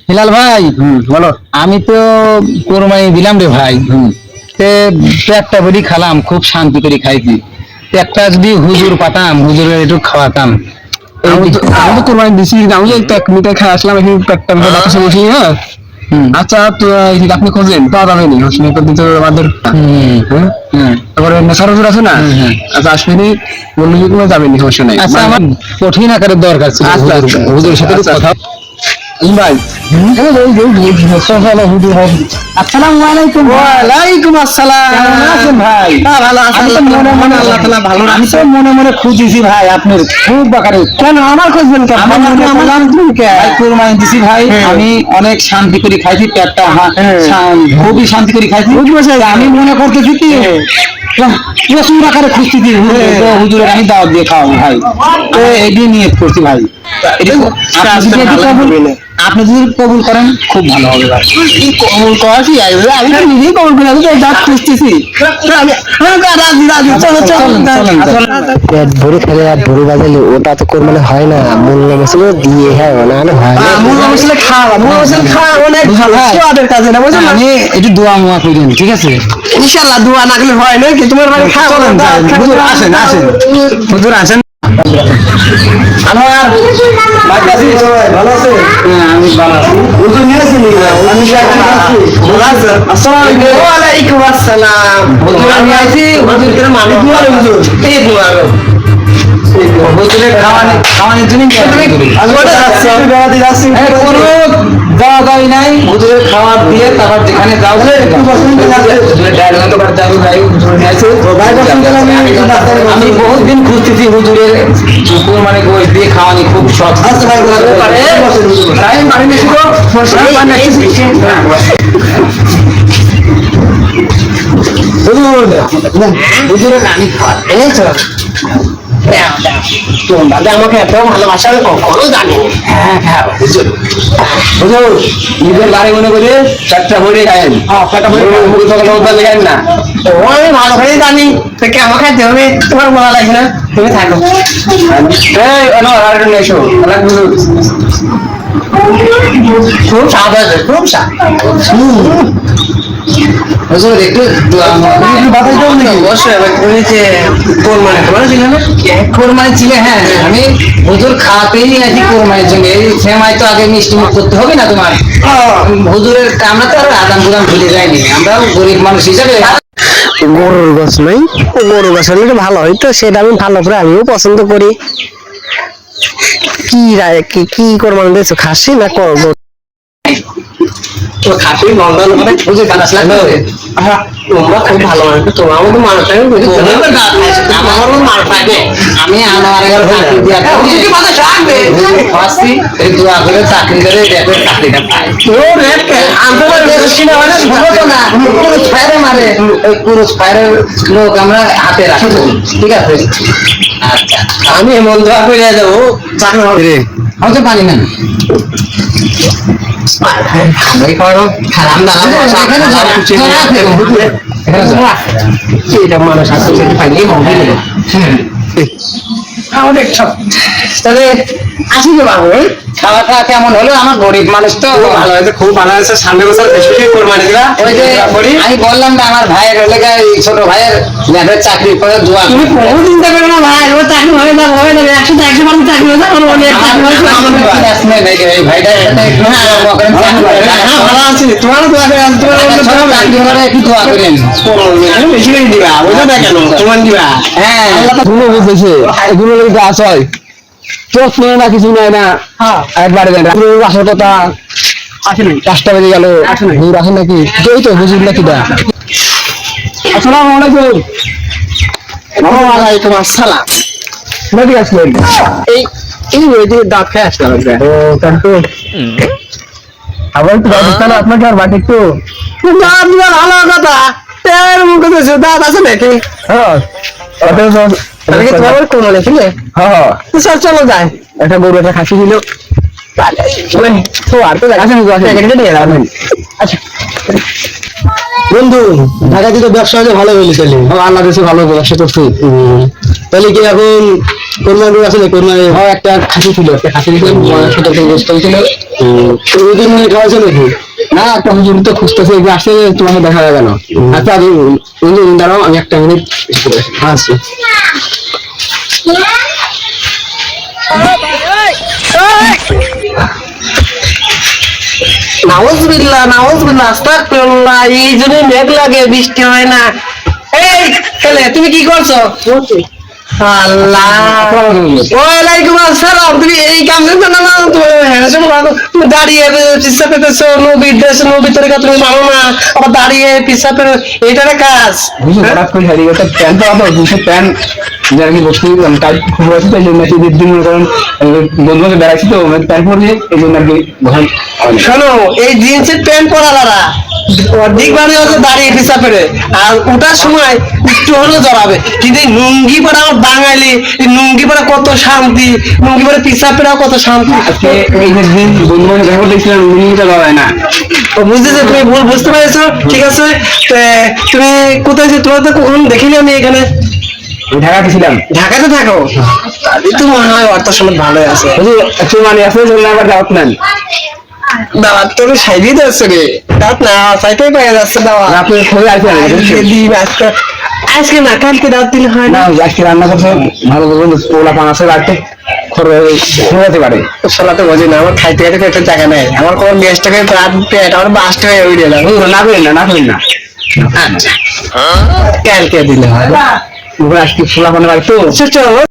Hilal ভাই, বলো। আমি তো কোরবানি দিলাম রে ভাই। পেটটা ভরি খালাম, খুব শান্তি করে খাইছি। পেটটা যদি হুজুর পাতাম, হুজুরের একটু খাওয়াতাম। আমি তো কোরবানি দিছি, আমি তো এক মিটার খাই আসলাম, এখন পেটটা বাতাসে বসি। হ্যাঁ আচ্ছা, তো আপনি খোঁজেন, পাওয়া যাবে নি হোসেন দিতে আমাদের। তারপরে নেশার হুজুর আছে না? আচ্ছা আসবেনি, বললো যে কোনো যাবেনি, সমস্যা নাই। আচ্ছা, আমার কঠিন আকারের দরকার ছিল হুজুরের সাথে কথা। ভাই আসসালামু আলাইকুম। ওয়ালাইকুম আসসালাম। কেমন আছেন ভাই? ভালো আছি। আমি তো মনে মনে আল্লাহ তাআলা ভালো রাখছে। আমি তো মনে মনে খুঁজেছি ভাই, আপনার খুব বাকারে। কেন আমার খুঁজবেন কেন? ভাই কোরবানি দিছি ভাই, আমি অনেক শান্তি করে খাইছি, পেটটা খুবই শান্তি করে খাইছি। আমি মনে করতেছি কি প্রচুর আকারে খুঁজতেছি হুজুরের আমি দাওয়াত দিয়ে খাওয়াবো ভাই। তো এগিয়ে নিয়ে করছি ভাই। আপনি যদি কবুল করেন খুব ভালো হবে ভাই। কবুল করাছি, আমি তো নিজেই কবুল করে দাঁত খুঁজতেছি। পেট ভরে খেলে আর ভরে বাজালে ওটা তো কোরবানি হয় না, মূল্য মশলা দিয়ে হয় না হয় না। মূল মশলা খাওয়া অনেক ভালো স্বাদের কাজে না, বুঝলেন? আমি একটু দোয়া মোয়া করেন, ঠিক আছে? ইনশাআল্লাহ দোয়া না গেলে হয় না কি তোমার বাড়ি খাওয়া। হুজুর আসেন, হুজুর আসেন। আমার বাকি ভালো আছে? আমি ভালো আছি। হুজুর নিয়ে আসেন ভালো আছে? আসসালামু আলাইকুম। ওয়ালাইকুম আসসালাম। হুজুর আমি আইছি, হুজুর মানে দোয়া রে হুজুর। এই দোয়া রে হুজুরের খাওয়ানোর জন্য কোনো যাওয়া দাওয়াই নাই, হুজুরের খাবার দিয়ে তারপর যেখানে যাও আমি বহুত দিন খুঁজতেছি হুজুরের মানে গোশ দিয়ে খাওয়ানি খুব শখ। হুজুরের রানী খাওয়ার আমাকে এত ভালোবাসা আমি কখনো জানি। হুজুর নিজের বাড়ি মনে করে চারটা বড়ি খায়েন, লেখেন না। আমি ভালো করে জানি, তোকে আমার খাইতে হবে, তোমার বলা লাগবে না, তুমি থাকো। এসো খুব স্বাদ আছে, খুব স্বাদ। হুজুর একটু কোরবানি ছিল। হ্যাঁ, আমি হুজুর খাওয়াতেই আছি কোরবানির জন্য। এই সেমাই তো আগে মিষ্টি মুখ করতে হবে না তোমার হুজুরের। আমরা তো আর আদান প্রদান ভুলে যাইনি, আমরা গরিব মানুষ হিসাবে। গরুর গাছ নাই, গরুর গাছ হলে ভালো হয়, তো সেটা আমি ভালো করে আমিও পছন্দ করি। কি কোরবানি দিয়েছো, খাসি না করবো? খাসি নর্মাল মানে বুঝে গাছ লাগবে। তোমরা খুব ভালো মানুষ, তোমার মতো মানুষ আমি আনোয়ারের চাকরি দিয়া ফার্স্টে এই দোয়া করে চাকরি করে চাকরিটা পাই। পুরুষ ফায়ারে মারে, ওই পুরুষ ফায়ারের লোক আমরা হাতে রাখবো, ঠিক আছে? আচ্ছা, আমি এমন দোয়া করে যাবো চাকরি হবে। হয়তো পানি না এটা মানুষ আসলে পাইলে তাহলে আসি যে বাবু, খাওয়া খাওয়া কেমন হলো? আমার গরিব মানুষ তো ভালো হয়েছে, খুব ভালো হয়েছে। সামনে বছর বেশি কোরবানি দিবা। ওই যে আমি বললাম না, আমার ভাইয়ের এলাকায় ছোট ভাইয়ের ল্যাবের চাকরি করে দোয়া। তুমি কোনো চিন্তা করো না ভাই, ও চাকরি হয়ে যাবে, হয়ে যাবে, 100 মানুষ চাকরি হয়ে যাবে। এই ভাইটা ভালো আছি, তোমার দোয়া করে তোমার একটু দোয়া করেন। বেশি করে দিবা, বুঝো না কেন তোমার দিবা। হ্যাঁ, বুঝতেছে এগুলো গাছ হয়, যত্ন না কিছু নেয় না, একবারে আসার কথা আসেনি, 5টা বেজে গেল, হুজুর আসেন নাকি? এই তো হুজুর নাকি দা। আসসালামু আলাইকুম। ওয়ালাইকুম আসসালাম। নাকি আসলেন? এই এই ওইদিকে দাঁত খেয়ে আসলাম। ও তাই তো, আবার একটু ব্যবস্থা না আপনাকে আর বাকি একটু দাঁত দিবা ভালো কথা, তেল মুখে দিয়েছে, দাঁত আছে নাকি? হ্যাঁ তোমার কোমলে ছিল। হ্যাঁ চল চলো যায়, একটা গরু একটা খাসি দিল। তো আর তো দেখাচ্ছেন, আচ্ছা বন্ধু ঢাকাতে তো ব্যবসা হলে ভালো হইলি তাহলে। আল্লাহ দেশে ভালো ব্যবসা করছি। তাহলে কি এখন কোরবানি আছে না? কোরবানি একটা খাসি ছিল, একটা খাসি ছিল, 17 গোস্ত ছিল। ওদের মনে খাওয়াছে নাকি? না, একটা হুজুর তো খুঁজতেছে, যে আসে তোমাকে দেখা যাবে না। আচ্ছা দাঁড়াও, আমি একটা মিনিট আসছি। নাউজুবিল্লাহ নাউজুবিল্লাহ আস্তাগফিরুল্লাহ। এই জন্য মেঘ লাগে, বৃষ্টি হয় না। এই ছেলে, তুমি কি করছো? আল্লাহ, ওয়ালাইকুম আসসালাম। তুমি এই কাম করছো না? তুমি দাঁড়িয়ে পিসা পেতেছো, নবীর দেশ, নবীর তরিকা তুমি মানো না, আবার দাঁড়িয়ে পিসা পেতে, এইটার কাজ। হুজুর হঠাৎ করে হারিয়ে গেছে, প্যান্ট পাওয়া তো জিনিসের প্যান্ট যে আমি বসতে টাইট খুব আছে, তো এই জন্য ঈদের দিন মনে করেন বন্ধু বান্ধব বেড়াইছি, তো প্যান্ট পরে এই জন্য আর কি ঘর শোনো, এই জিন্সের প্যান্ট পরালারা অর্ধেক মানে হচ্ছে দাঁড়িয়ে পিসা পেরে, আর ওটার সময় একটু হলেও জড়াবে। কিন্তু এই নুঙ্গি পরা আমার বাঙালি, এই নুঙ্গি পরা কত শান্তি, নুঙ্গি পরে পিসা পেরাও কত শান্তি। আজকে ঈদের দিন বন্ধু বান্ধব দেখা করতে গেছিলাম, মিনিটা যাওয়া না। ও বুঝতেছে, তুমি ভুল বুঝতে পেরেছো, ঠিক আছে। তো তুমি কোথায় যে, তোমার তো কখন দেখিনি আমি এখানে। ঢাকাতে ছিলাম। ঢাকাতে থাকো? তাহলে তো মনে হয় অর্থ সময় ভালোই আছে। হুজুর একটু মানে আছে, জন্য আবার দাওয়াত নেন। দাওয়াত তো সাইডই যাচ্ছে রে, দাওয়াত না সাইডেই পেয়ে যাচ্ছে দাওয়াত। আপনি খোঁজে আসবেন আজকে আজকে না, কালকে দাওয়াত দিলে হয় না? না? আজকে রান্না করছে ভালো করবেন, পোলা পান আছে রাখতে খোঁজাতে পারে। শোনাতে বোঝে না, আমার খাইতে খাইতে পেটের জায়গা নেই। আমার কোন গ্যাসটাকে রাত পেট আমার বাস্ট হয়ে উঠে গেল। না করেন না, না করেন না। আচ্ছা, কালকে দিলে হয়। আজকে পোলা পানের বাড়ি তো চলো